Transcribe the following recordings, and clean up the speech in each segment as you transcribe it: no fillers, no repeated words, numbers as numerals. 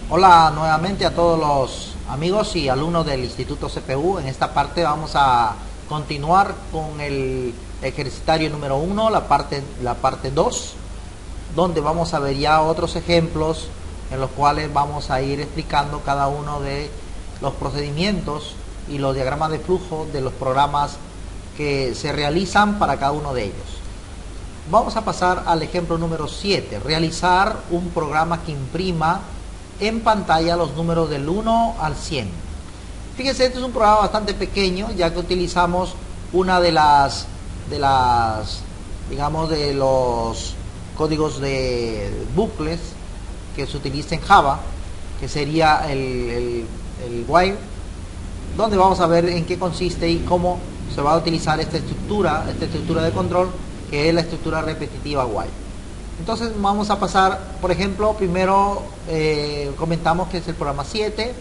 Hola nuevamente a todos los amigos y alumnos del Instituto CPU. En esta parte vamos a continuar con el ejercitario número 1, la parte 2, donde vamos a ver ya otros ejemplos en los cuales vamos a ir explicando cada uno de los procedimientos y los diagramas de flujo de los programas que se realizan para cada uno de ellos. Vamos a pasar al ejemplo número 7, realizar un programa que imprima en pantalla los números del 1 al 100. Fíjense, este es un programa bastante pequeño, ya que utilizamos una de las digamos, de los códigos de bucles que se utiliza en Java, que sería el while, donde vamos a ver en qué consiste y cómo se va a utilizar esta estructura de control, que es la estructura repetitiva while. Entonces vamos a pasar, por ejemplo, primero comentamos que es el programa 7,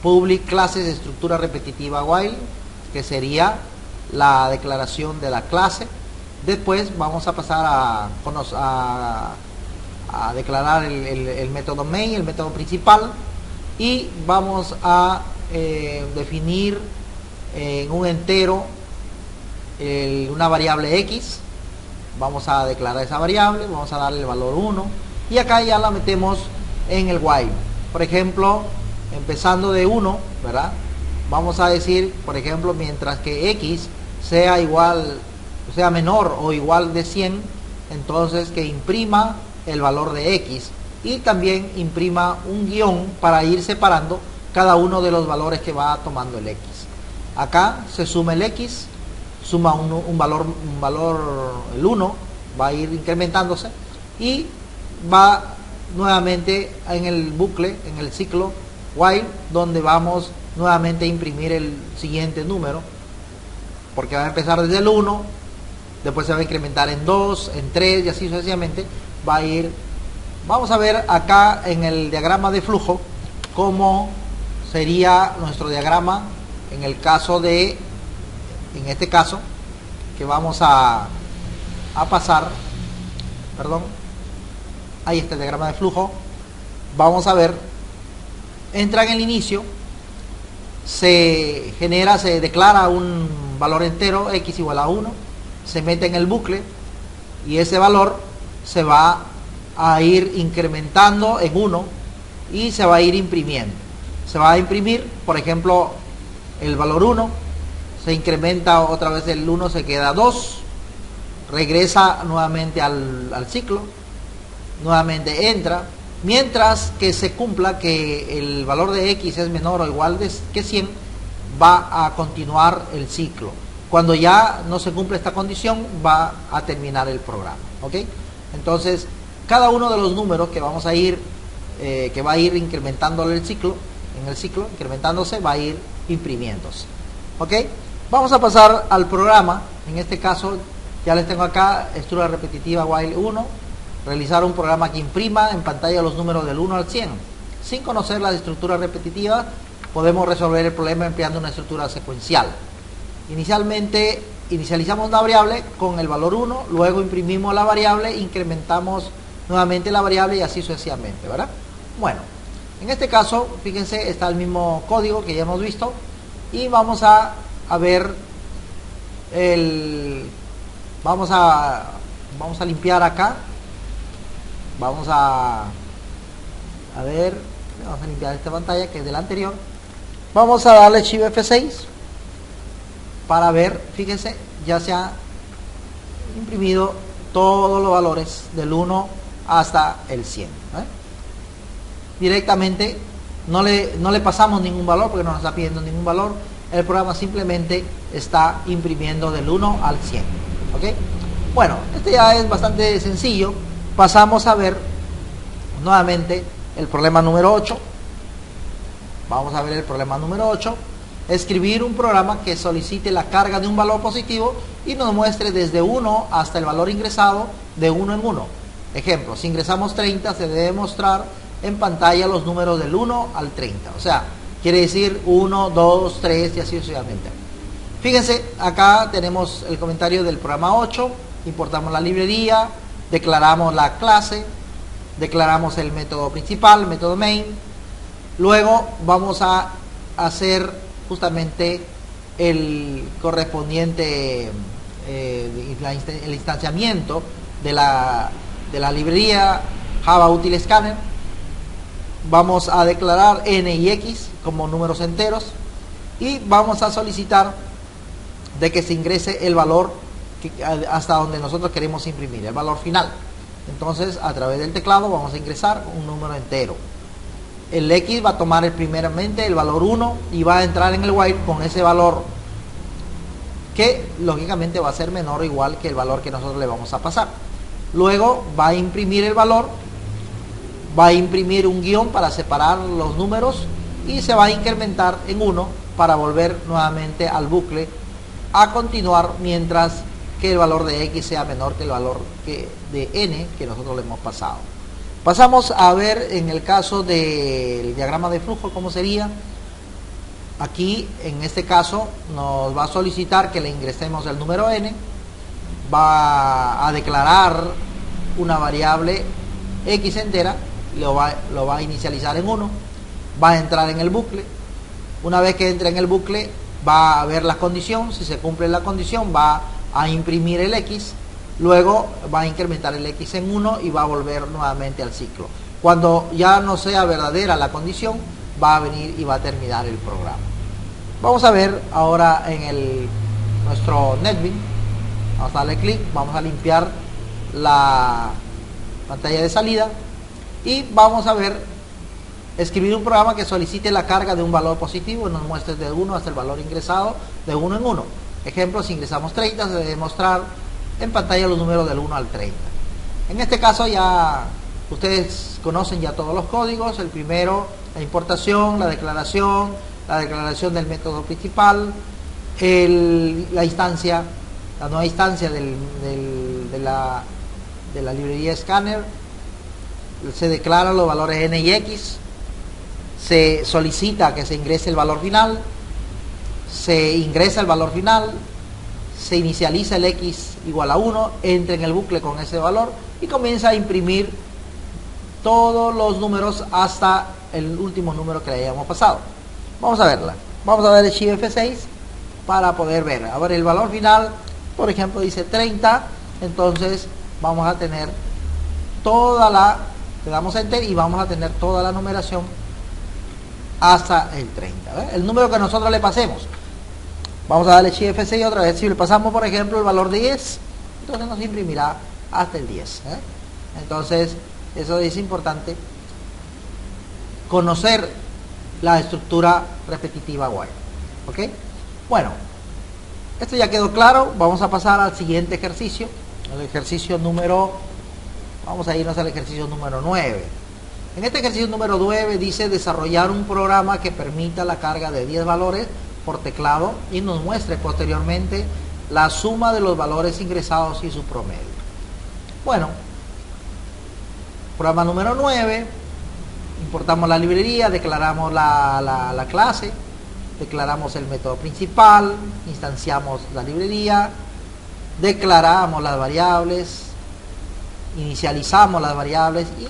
public clases de estructura repetitiva while, que sería la declaración de la clase. Después vamos a pasar a declarar el método main, el método principal, y vamos a definir en un entero una variable x. Vamos a declarar esa variable, vamos a darle el valor 1 y acá ya la metemos en el while. Por ejemplo, empezando de 1, ¿verdad? Vamos a decir, por ejemplo, mientras que x sea igual, sea menor o igual de 100, entonces que imprima el valor de x y también imprima un guión para ir separando cada uno de los valores que va tomando el x. Acá se suma el x, suma un valor, el 1, va a ir incrementándose y va nuevamente en el bucle, en el ciclo while, donde vamos nuevamente a imprimir el siguiente número, porque va a empezar desde el 1, después se va a incrementar en 2, en 3 y así sucesivamente va a ir. Vamos a ver acá en el diagrama de flujo cómo sería nuestro diagrama en el caso de, en este caso, que vamos a pasar, perdón, ahí está el diagrama de flujo. Vamos a ver, entra en el inicio, se declara un valor entero, x igual a 1, se mete en el bucle y ese valor se va a ir incrementando en 1 y se va a ir imprimiendo. Se va a imprimir, por ejemplo, el valor 1, se incrementa otra vez el 1, se queda 2, regresa nuevamente al ciclo, nuevamente entra, mientras que se cumpla que el valor de x es menor o igual que 100, va a continuar el ciclo. Cuando ya no se cumple esta condición, va a terminar el programa, ¿ok? Entonces, cada uno de los números que vamos a ir, que va a ir incrementando en el ciclo, incrementándose, va a ir imprimiéndose, ¿ok? Vamos a pasar al programa. En este caso ya les tengo acá, estructura repetitiva while 1, realizar un programa que imprima en pantalla los números del 1 al 100. Sin conocer la estructura repetitiva, podemos resolver el problema empleando una estructura secuencial. Inicialmente inicializamos una variable con el valor 1, luego imprimimos la variable, incrementamos nuevamente la variable y así sucesivamente, ¿verdad? Bueno, en este caso, fíjense, está el mismo código que ya hemos visto y vamos a ver vamos a limpiar acá, vamos a limpiar esta pantalla que es de la anterior. Vamos a darle Shift F6 para ver, fíjense, ya se ha imprimido todos los valores del 1 hasta el 100, directamente. No le pasamos ningún valor porque no nos está pidiendo ningún valor. El programa simplemente está imprimiendo del 1 al 100, ¿ok? Bueno, este ya es bastante sencillo. Pasamos a ver nuevamente el problema número 8. Vamos a ver el problema número 8. Escribir un programa que solicite la carga de un valor positivo y nos muestre desde 1 hasta el valor ingresado de 1 en 1. Ejemplo, si ingresamos 30, se debe mostrar en pantalla los números del 1 al 30. O sea, quiere decir 1, 2, 3 y así sucesivamente. Fíjense, acá tenemos el comentario del programa 8. Importamos la librería, declaramos la clase, declaramos el método principal, el método main. Luego vamos a hacer justamente el correspondiente el instanciamiento de la librería Java Util Scanner. Vamos a declarar n y x como números enteros y vamos a solicitar de que se ingrese el valor hasta donde nosotros queremos imprimir, el valor final. Entonces, a través del teclado vamos a ingresar un número entero. El X va a tomar primeramente el valor 1 y va a entrar en el while con ese valor, que lógicamente va a ser menor o igual que el valor que nosotros le vamos a pasar. Luego va a imprimir el valor, va a imprimir un guión para separar los números y se va a incrementar en 1 para volver nuevamente al bucle a continuar mientras que el valor de X sea menor que el valor de N que nosotros le hemos pasado. Pasamos a ver en el caso del diagrama de flujo cómo sería. Aquí en este caso nos va a solicitar que le ingresemos el número N, va a declarar una variable X entera, lo va a inicializar en 1, va a entrar en el bucle. Una vez que entre en el bucle va a ver la condición, si se cumple la condición va a imprimir el X, luego va a incrementar el X en 1 y va a volver nuevamente al ciclo. Cuando ya no sea verdadera la condición, va a venir y va a terminar el programa. Vamos a ver ahora en nuestro NetBeans. Vamos a darle clic, vamos a limpiar la pantalla de salida y vamos a ver, escribir un programa que solicite la carga de un valor positivo y nos muestre de 1 hasta el valor ingresado de 1 en 1. Ejemplo, si ingresamos 30, se debe mostrar en pantalla los números del 1 al 30. En este caso ya ustedes conocen ya todos los códigos. El primero, la importación, la declaración del método principal, la nueva instancia de la librería Scanner. Se declaran los valores n y x, se solicita que se ingrese el valor final, se ingresa el valor final, se inicializa el x igual a 1, entra en el bucle con ese valor y comienza a imprimir todos los números hasta el último número que le hayamos pasado. Vamos a verla. Vamos a ver el Shift F6 para poder ver. A ver, el valor final, por ejemplo, dice 30. Entonces vamos a tener le damos Enter y vamos a tener toda la numeración hasta el 30. ¿Ve? El número que nosotros le pasemos. Vamos a darle Shift F6 otra vez. Si le pasamos, por ejemplo, el valor 10, entonces nos imprimirá hasta el 10. Entonces, eso es importante, conocer la estructura repetitiva while. ¿Ok? Bueno, esto ya quedó claro. Vamos a pasar al siguiente ejercicio. El ejercicio vamos a irnos al ejercicio número 9. En este ejercicio número 9 dice desarrollar un programa que permita la carga de 10 valores por teclado y nos muestre posteriormente la suma de los valores ingresados y su promedio. Bueno, programa número 9, importamos la librería, declaramos la clase, declaramos el método principal, instanciamos la librería, declaramos las variables, inicializamos las variables y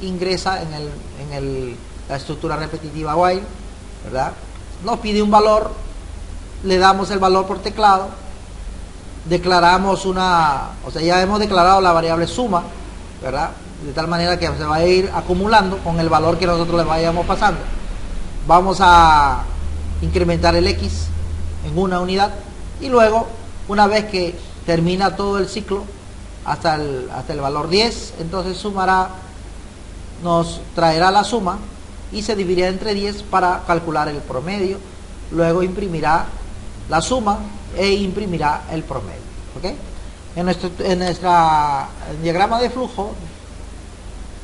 ingresa en la estructura repetitiva while, ¿verdad? Nos pide un valor, le damos el valor por teclado, declaramos ya hemos declarado la variable suma, ¿verdad? De tal manera que se va a ir acumulando con el valor que nosotros le vayamos pasando. Vamos a incrementar el X en una unidad y luego, una vez que termina todo el ciclo hasta el valor 10, entonces nos traerá la suma y se dividirá entre 10 para calcular el promedio. Luego imprimirá la suma e imprimirá el promedio. ¿Okay? En nuestro diagrama de flujo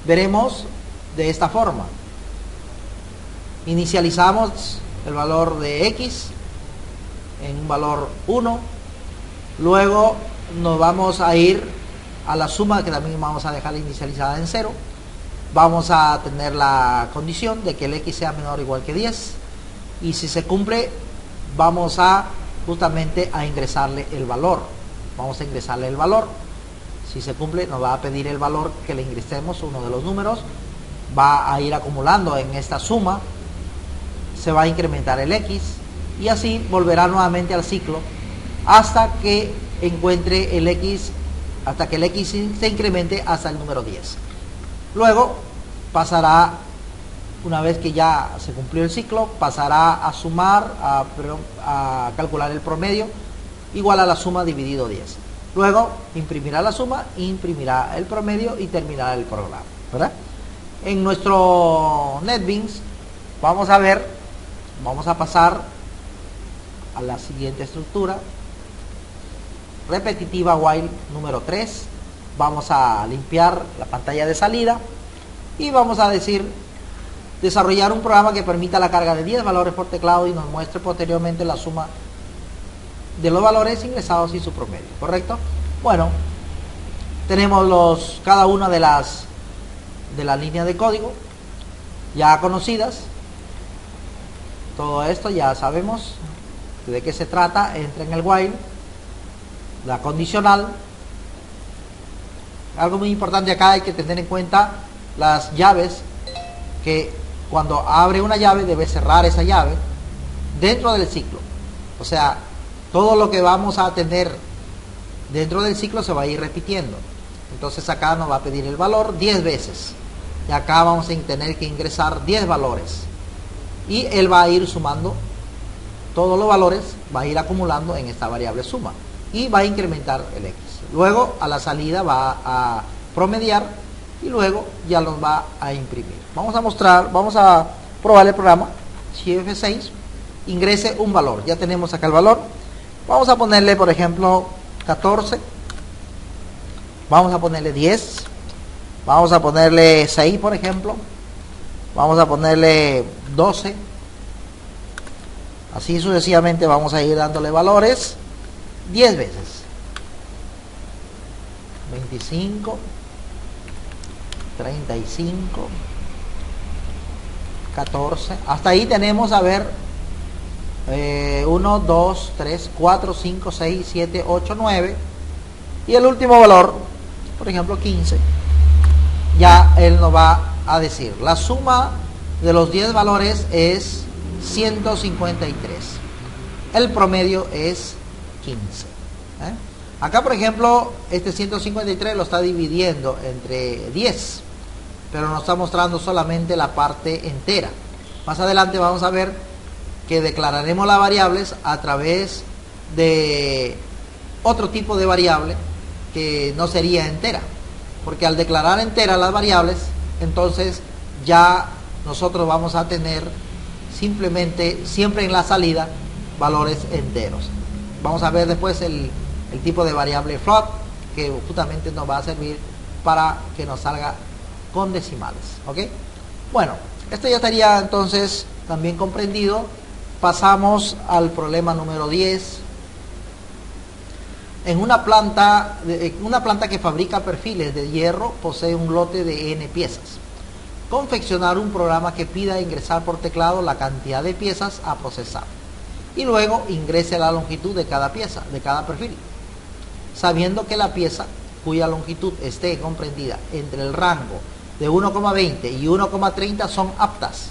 veremos de esta forma. Inicializamos el valor de X en un valor 1, luego nos vamos a ir a la suma, que también vamos a dejar inicializada en 0. Vamos a tener la condición de que el X sea menor o igual que 10 y si se cumple justamente a ingresarle el valor. Vamos a ingresarle el valor. Si se cumple, nos va a pedir el valor que le ingresemos, uno de los números, va a ir acumulando en esta suma, se va a incrementar el X, y así volverá nuevamente al ciclo hasta que encuentre el X, hasta que el X se incremente hasta el número 10. Luego pasará, una vez que ya se cumplió el ciclo, pasará a sumar, a calcular el promedio igual a la suma dividido 10. Luego imprimirá la suma, imprimirá el promedio y terminará el programa, ¿verdad? En nuestro NetBeans vamos a pasar a la siguiente estructura repetitiva while número 3. Vamos a limpiar la pantalla de salida y vamos a decir desarrollar un programa que permita la carga de 10 valores por teclado y nos muestre posteriormente la suma de los valores ingresados y su promedio, ¿correcto? Bueno, tenemos cada una de las líneas de código ya conocidas. Todo esto ya sabemos de qué se trata. Entra en el while, la condicional. Algo muy importante acá, hay que tener en cuenta las llaves, que cuando abre una llave debe cerrar esa llave dentro del ciclo. O sea, todo lo que vamos a tener dentro del ciclo se va a ir repitiendo. Entonces acá nos va a pedir el valor 10 veces. Y acá vamos a tener que ingresar 10 valores. Y él va a ir sumando todos los valores, va a ir acumulando en esta variable suma. Y va a incrementar el X. Luego a la salida va a promediar y luego ya los va a imprimir. Vamos a probar el programa. Si F6 ingrese un valor. Ya tenemos acá el valor. Vamos a ponerle, por ejemplo, 14. Vamos a ponerle 10. Vamos a ponerle 6, por ejemplo. Vamos a ponerle 12. Así sucesivamente vamos a ir dándole valores 10 veces. 25, 35, 14. Hasta ahí tenemos, a ver, 1, 2, 3, 4, 5, 6, 7, 8, 9. Y el último valor, por ejemplo 15. Ya él nos va a decir, la suma de los 10 valores es 153. El promedio es 15. Acá, por ejemplo, este 153 lo está dividiendo entre 10, pero nos está mostrando solamente la parte entera. Más adelante vamos a ver que declararemos las variables a través de otro tipo de variable que no sería entera, porque al declarar entera las variables, entonces ya nosotros vamos a tener simplemente siempre en la salida valores enteros. Vamos a ver después el tipo de variable float, que justamente nos va a servir para que nos salga con decimales. ¿Ok? Bueno, esto ya estaría entonces también comprendido. Pasamos al problema número 10. En una planta que fabrica perfiles de hierro, posee un lote de N piezas. Confeccionar un programa que pida ingresar por teclado la cantidad de piezas a procesar y luego ingrese la longitud de cada pieza, de cada perfil, sabiendo que la pieza cuya longitud esté comprendida entre el rango de 1,20 y 1,30 son aptas.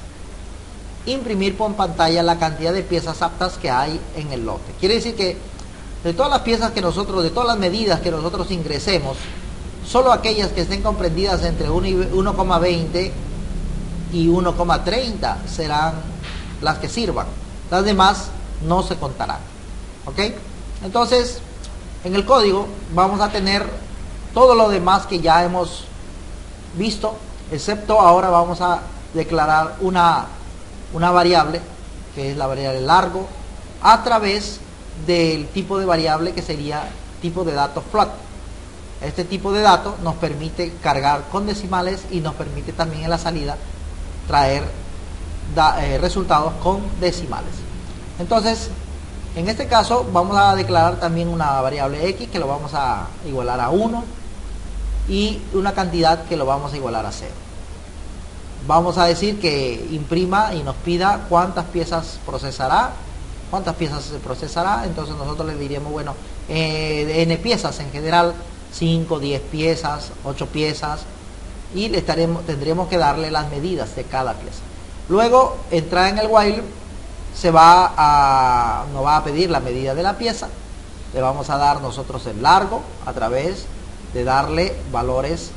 Imprimir por pantalla la cantidad de piezas aptas que hay en el lote. Quiere decir que de todas las piezas que nosotros, de todas las medidas que nosotros ingresemos, solo aquellas que estén comprendidas entre 1,20 y 1,30 serán las que sirvan. Las demás no se contarán. ¿Ok? Entonces, en el código vamos a tener todo lo demás que ya hemos visto, excepto ahora vamos a declarar una variable, que es la variable largo, a través del tipo de variable que sería tipo de dato float. Este tipo de dato nos permite cargar con decimales y nos permite también en la salida traer resultados con decimales. Entonces, en este caso vamos a declarar también una variable x que lo vamos a igualar a 1 y una cantidad que lo vamos a igualar a 0. Vamos a decir que imprima y nos pida cuántas piezas procesará. ¿Cuántas piezas se procesará? Entonces nosotros le diríamos, bueno, n piezas en general 5, 10 piezas, 8 piezas, y tendremos que darle las medidas de cada pieza. Luego, entrar en el while, nos va a pedir la medida de la pieza, le vamos a dar nosotros el largo a través de darle valores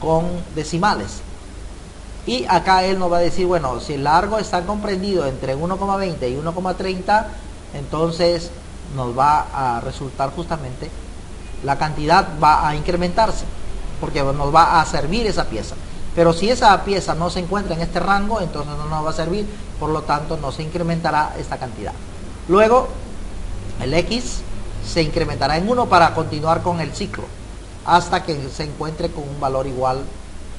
con decimales. Y acá él nos va a decir, bueno, si el largo está comprendido entre 1,20 y 1,30, entonces nos va a resultar justamente, la cantidad va a incrementarse, porque nos va a servir esa pieza. Pero si esa pieza no se encuentra en este rango, entonces no nos va a servir, por lo tanto no se incrementará esta cantidad. Luego, el X se incrementará en 1 para continuar con el ciclo, hasta que se encuentre con un valor igual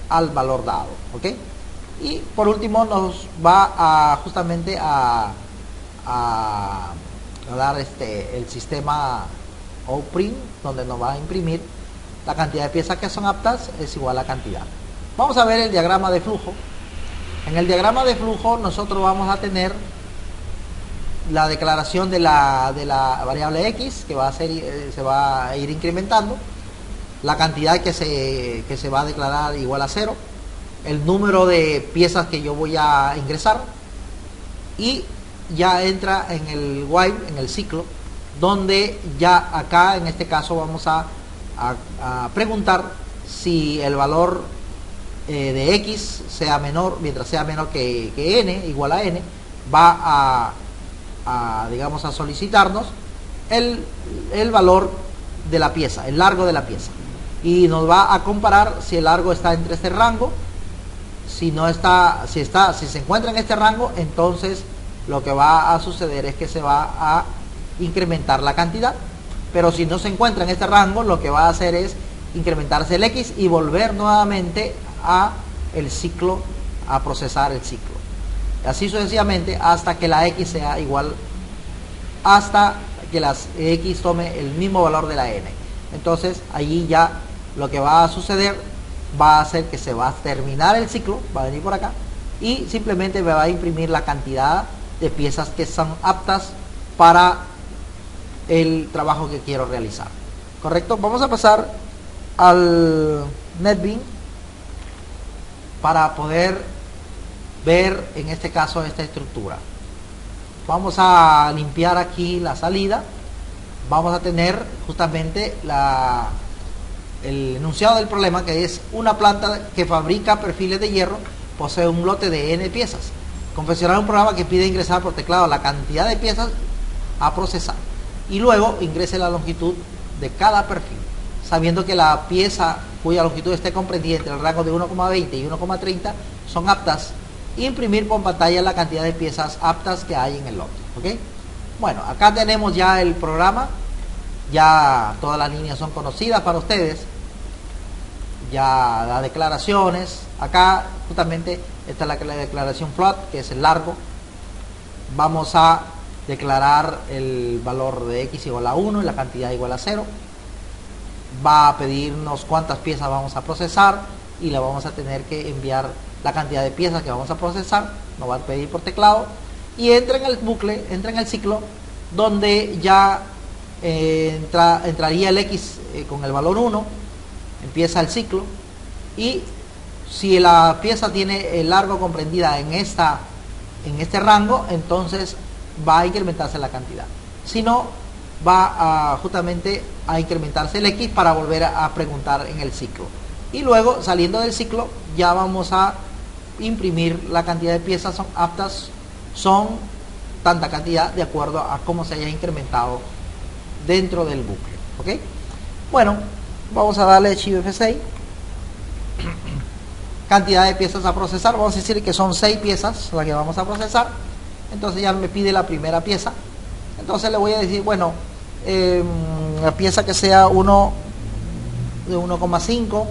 al valor dado, ¿ok? Y por último nos va a justamente a dar el sistema OPrint, donde nos va a imprimir la cantidad de piezas que son aptas es igual a cantidad. Vamos a ver el diagrama de flujo. En el diagrama de flujo nosotros vamos a tener la declaración de la variable X, que se va a ir incrementando, la cantidad que se va a declarar igual a 0, el número de piezas que yo voy a ingresar, y ya entra en el while, en el ciclo, donde ya acá en este caso vamos a preguntar si el valor de X sea menor, mientras sea menor que n, igual a n, va digamos a solicitarnos el valor de la pieza, el largo de la pieza, y nos va a comparar si el largo está entre este rango. Si se encuentra en este rango, entonces lo que va a suceder es que se va a incrementar la cantidad. Pero si no se encuentra en este rango, lo que va a hacer es incrementarse el X y volver nuevamente a el ciclo, a procesar el ciclo. Así sucesivamente hasta que la X sea igual, hasta que la X tome el mismo valor de la N. Entonces allí ya lo que va a suceder va a ser que se va a terminar el ciclo, va a venir por acá, y simplemente me va a imprimir la cantidad de piezas que son aptas para el trabajo que quiero realizar. ¿Correcto? Vamos a pasar al NetBeans para poder ver en este caso esta estructura. Vamos a limpiar aquí la salida. Vamos a tener justamente el enunciado del problema, que es una planta que fabrica perfiles de hierro, posee un lote de n piezas. Confeccionar un programa que pide ingresar por teclado la cantidad de piezas a procesar, y luego ingrese la longitud de cada perfil, sabiendo que la pieza cuya longitud esté comprendida entre el rango de 1,20 y 1,30 son aptas, imprimir por pantalla la cantidad de piezas aptas que hay en el lote. ¿Ok? Bueno, acá tenemos ya el programa, ya todas las líneas son conocidas para ustedes, ya las declaraciones. Acá justamente esta es la declaración float, que es el largo. Vamos a declarar el valor de X igual a 1 y la cantidad igual a 0. Va a pedirnos cuántas piezas vamos a procesar y le vamos a tener que enviar la cantidad de piezas que vamos a procesar. Nos va a pedir por teclado, y entra en el bucle, entra en el ciclo, donde ya entraría el X con el valor 1, empieza el ciclo, y si la pieza tiene el largo comprendida en este rango, entonces va a incrementarse la cantidad. Si no, va justamente a incrementarse el X para volver a preguntar en el ciclo. Y luego, saliendo del ciclo, ya vamos a imprimir la cantidad de piezas son aptas, son tanta cantidad de acuerdo a cómo se haya incrementado dentro del bucle. ¿Ok? Bueno, vamos a darle Shift F6. Cantidad de piezas a procesar, vamos a decir que son 6 piezas las que vamos a procesar. Entonces ya me pide la primera pieza, entonces le voy a decir, bueno, la pieza que sea 1 de 1,5,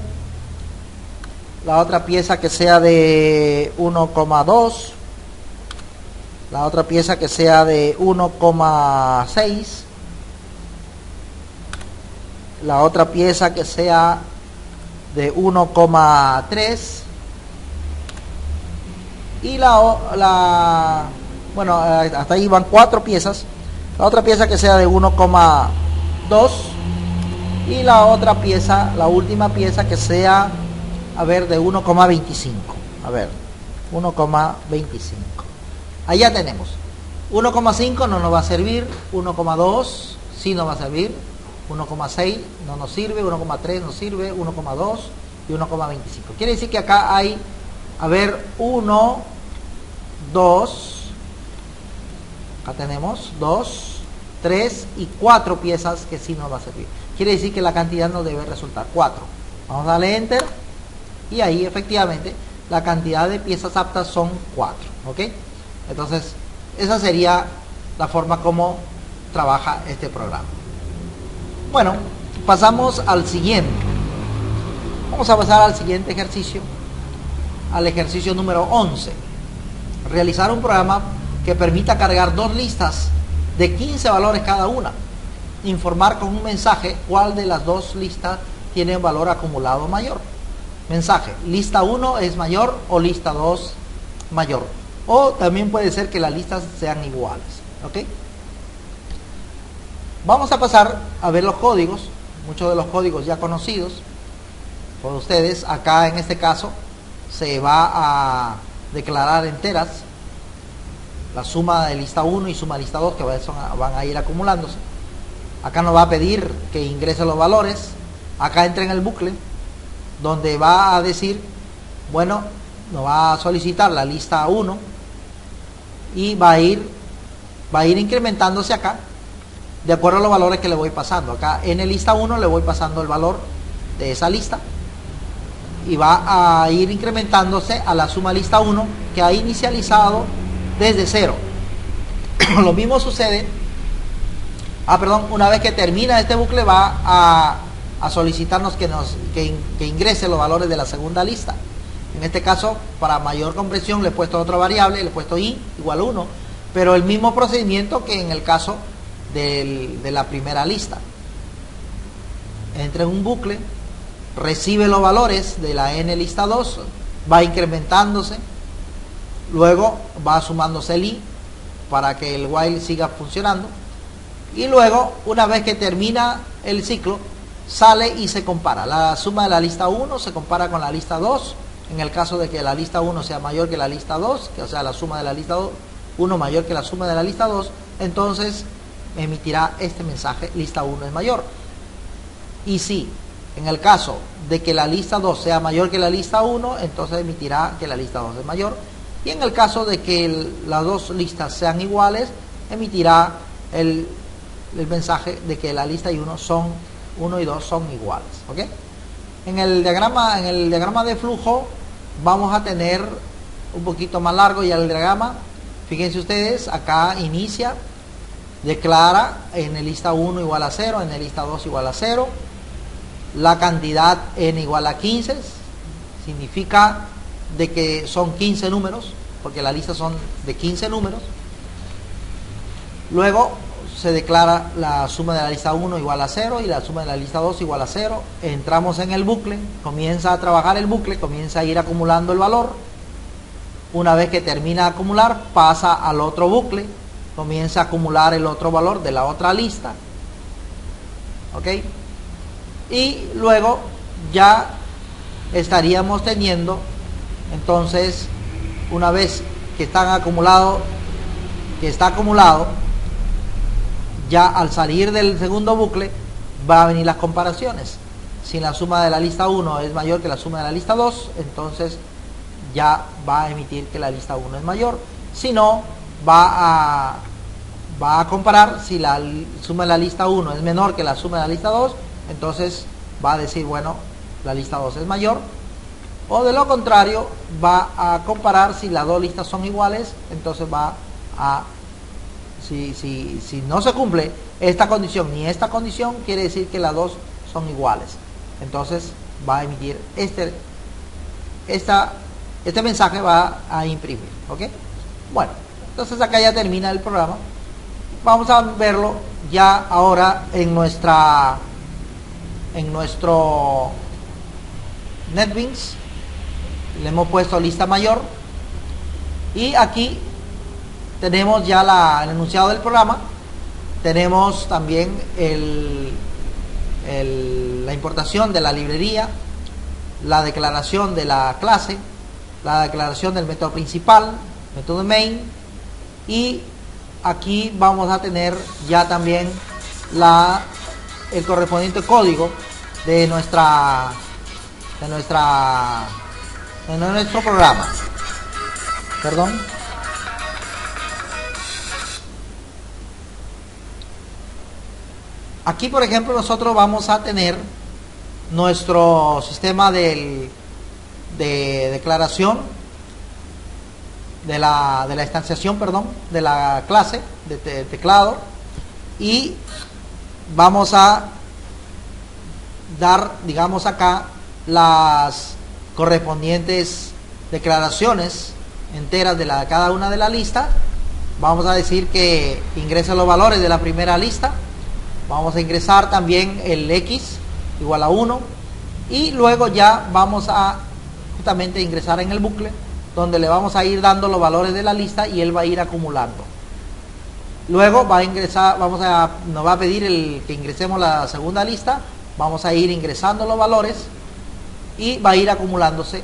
la otra pieza que sea de 1,2, la otra pieza que sea de 1,6, la otra pieza que sea de 1,3, y bueno, hasta ahí van 4 piezas. La otra pieza que sea de 1,2, y la otra pieza, la última pieza, que sea, a ver, de 1,25. A ver, 1,25. Allá tenemos. 1,5 no nos va a servir, 1,2 sí nos va a servir, 1,6 no nos sirve, 1,3 nos sirve, 1,2 y 1,25. Quiere decir que acá hay, a ver, 1, 2, acá tenemos 2, 3 y 4 piezas que sí nos va a servir. Quiere decir que la cantidad nos debe resultar 4. Vamos a darle Enter y ahí efectivamente la cantidad de piezas aptas son 4. ¿Ok? Entonces, esa sería la forma como trabaja este programa. Bueno, pasamos al siguiente. Vamos a pasar al siguiente ejercicio, al ejercicio número 11. Realizar un programa que permita cargar dos listas de 15 valores cada una. Informar con un mensaje cuál de las dos listas tiene un valor acumulado mayor. Mensaje: lista 1 es mayor o lista 2 mayor. O también puede ser que las listas sean iguales. ¿Ok? Vamos a pasar a ver los códigos. Muchos de los códigos ya conocidos por ustedes. Acá en este caso se va a declarar enteras la suma de lista 1 y suma de lista 2, que van a ir acumulándose. Acá nos va a pedir que ingrese los valores. Acá entra en el bucle donde va a decir, bueno, nos va a solicitar la lista 1 y va a ir incrementándose acá de acuerdo a los valores que le voy pasando. Acá en el lista 1 le voy pasando el valor de esa lista y va a ir incrementándose a la suma lista 1 que ha inicializado desde 0. Lo mismo sucede, una vez que termina este bucle va a solicitarnos que ingrese los valores de la segunda lista. En este caso, para mayor comprensión, le he puesto otra variable, le he puesto i igual 1, pero el mismo procedimiento que en el caso de la primera lista. Entra en un bucle, recibe los valores de la n lista 2, va incrementándose, luego va sumándose el i para que el while siga funcionando, y luego, una vez que termina el ciclo, sale y se compara. La suma de la lista 1 se compara con la lista 2, en el caso de que la lista 1 sea mayor que la lista 2, que o sea la suma de la lista 1 mayor que la suma de la lista 2, entonces emitirá este mensaje: lista 1 es mayor. Y si en el caso de que la lista 2 sea mayor que la lista 1, entonces emitirá que la lista 2 es mayor. Y en el caso de que las dos listas sean iguales, emitirá el mensaje de que la lista 1 y 2 son iguales. ¿Ok? En el diagrama de flujo vamos a tener un poquito más largo ya el diagrama. Fíjense ustedes, acá inicia, declara en el lista 1 igual a 0, en el lista 2 igual a 0, la cantidad n igual a 15, significa de que son 15 números, porque las listas son de 15 números. Luego se declara la suma de la lista 1 igual a 0 y la suma de la lista 2 igual a 0. Entramos en el bucle, comienza a trabajar el bucle, comienza a ir acumulando el valor. Una vez que termina de acumular, pasa al otro bucle, comienza a acumular el otro valor de la otra lista. ¿Ok? Y luego ya estaríamos teniendo, entonces, una vez que está acumulado, ya al salir del segundo bucle va a venir las comparaciones. Si la suma de la lista 1 es mayor que la suma de la lista 2, entonces ya va a emitir que la lista 1 es mayor. Si no, va a comparar. Si la suma de la lista 1 es menor que la suma de la lista 2, entonces va a decir, bueno, la lista 2 es mayor. O de lo contrario, va a comparar si las dos listas son iguales, entonces va a... Si no se cumple esta condición ni esta condición, quiere decir que las dos son iguales. Entonces va a emitir este mensaje, va a imprimir. ¿Ok? Bueno, entonces acá ya termina el programa. Vamos a verlo ya ahora en nuestro NetBeans. Le hemos puesto lista mayor y aquí tenemos ya el enunciado del programa. Tenemos también la importación de la librería, la declaración de la clase, la declaración del método principal, método main, y aquí vamos a tener ya también el correspondiente código de nuestro programa. Perdón. Aquí, por ejemplo, nosotros vamos a tener nuestro sistema de declaración de la instanciación, perdón, de la clase de teclado, y vamos a dar, digamos, acá las correspondientes declaraciones enteras de cada una de la lista. Vamos a decir que ingrese los valores de la primera lista. Vamos a ingresar también el X igual a 1, y luego ya vamos a justamente ingresar en el bucle, donde le vamos a ir dando los valores de la lista y él va a ir acumulando. Luego va a ingresar, nos va a pedir que ingresemos la segunda lista, vamos a ir ingresando los valores y va a ir acumulándose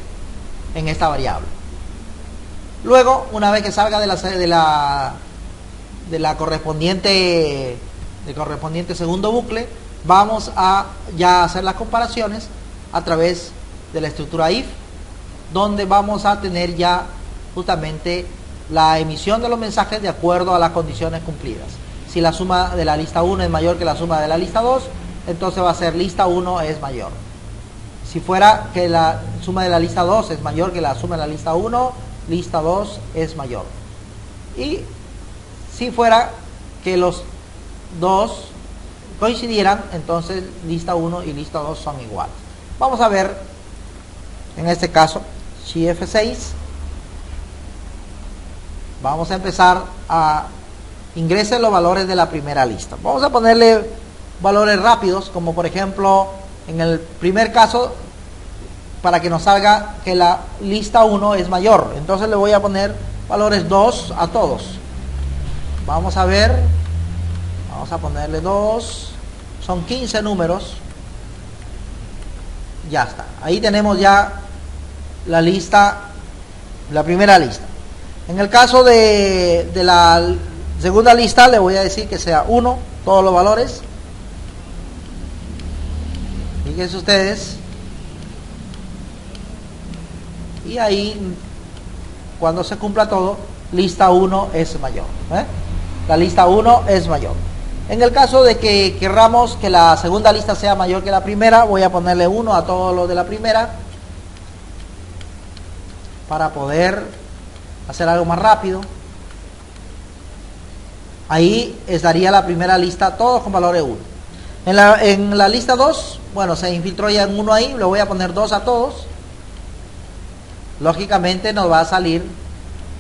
en esta variable. Luego, una vez que salga del correspondiente segundo bucle, vamos a ya hacer las comparaciones a través de la estructura if, donde vamos a tener ya justamente la emisión de los mensajes de acuerdo a las condiciones cumplidas. Si la suma de la lista 1 es mayor que la suma de la lista 2, entonces va a ser lista 1 es mayor. Si fuera que la suma de la lista 2 es mayor que la suma de la lista 1, lista 2 es mayor. Y si fuera que los dos coincidieran, entonces lista 1 y lista 2 son iguales. Vamos a ver en este caso si F6. Vamos a empezar a ingresar los valores de la primera lista. Vamos a ponerle valores rápidos, como por ejemplo en el primer caso, para que nos salga que la lista 1 es mayor. Entonces le voy a poner valores 2 a todos. Vamos a ver, vamos a ponerle 2, son 15 números. Ya está, ahí tenemos ya la lista, la primera lista. En el caso de la segunda lista, le voy a decir que sea 1, todos los valores. Fíjense ustedes. Y ahí, cuando se cumpla todo, lista 1 es mayor. La lista 1 es mayor. En el caso de que querramos que la segunda lista sea mayor que la primera, voy a ponerle 1 a todos los de la primera, para poder hacer algo más rápido. Ahí estaría la primera lista, todos con valores 1. En la lista 2, bueno, se infiltró ya en 1 ahí, le voy a poner 2 a todos. Lógicamente nos va a salir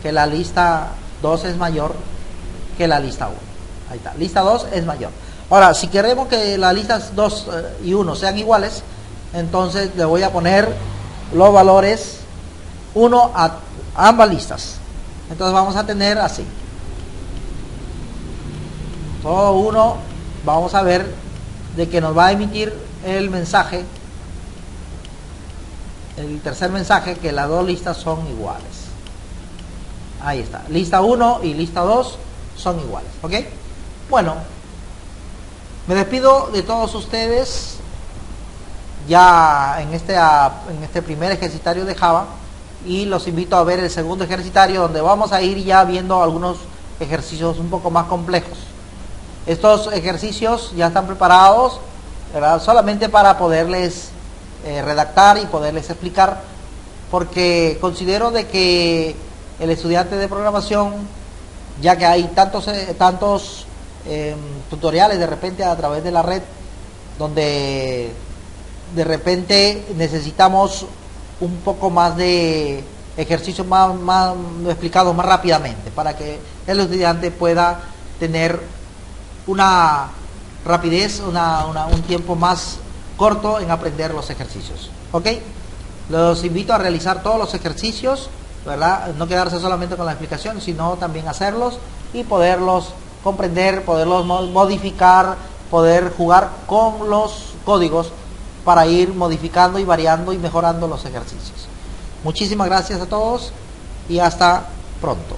que la lista 2 es mayor que la lista 1. Ahí está, lista 2 es mayor. Ahora, si queremos que las listas 2 y 1 sean iguales, entonces le voy a poner los valores 1 a ambas listas. Entonces vamos a tener así. Todo 1, vamos a ver de que nos va a emitir el mensaje, el tercer mensaje, que las dos listas son iguales. Ahí está, lista 1 y lista 2 son iguales, ¿ok? Bueno, me despido de todos ustedes ya en este primer ejercitario de Java, y los invito a ver el segundo ejercitario, donde vamos a ir ya viendo algunos ejercicios un poco más complejos. Estos ejercicios ya están preparados, ¿verdad?, solamente para poderles redactar y poderles explicar, porque considero de que el estudiante de programación, ya que hay tantos tutoriales de repente a través de la red, donde de repente necesitamos un poco más de ejercicios más explicados más rápidamente, para que el estudiante pueda tener una rapidez, un tiempo más corto en aprender los ejercicios. ¿Ok? Los invito a realizar todos los ejercicios, ¿verdad? No quedarse solamente con la explicación, sino también hacerlos y poderlos comprender, poderlos modificar, poder jugar con los códigos para ir modificando y variando y mejorando los ejercicios. Muchísimas gracias a todos y hasta pronto.